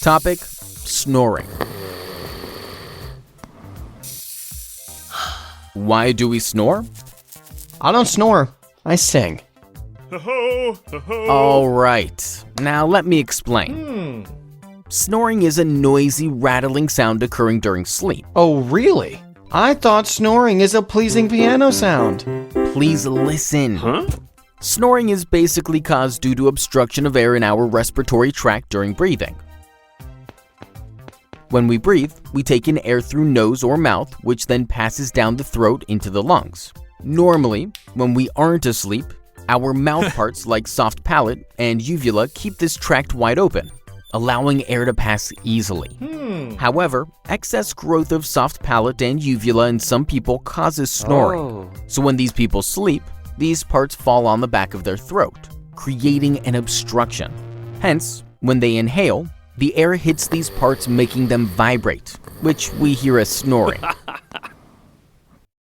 Topic: snoring. Why do we snore? I don't snore, I sing. Alright, now let me explain. Snoring is a noisy, rattling sound occurring during sleep. Oh, really? I thought snoring is a pleasing piano sound. Please listen. Snoring is basically caused due to obstruction of air in our respiratory tract during breathing. When we breathe, we take in air through nose or mouth, which then passes down the throat into the lungs. Normally, when we aren't asleep, our mouth parts like soft palate and uvula keep this tract wide open, allowing air to pass easily. However, excess growth of soft palate and uvula in some people causes snoring. So when these people sleep, these parts fall on the back of their throat, creating an obstruction. Hence, when they inhale, the air hits these parts, making them vibrate, which we hear as snoring.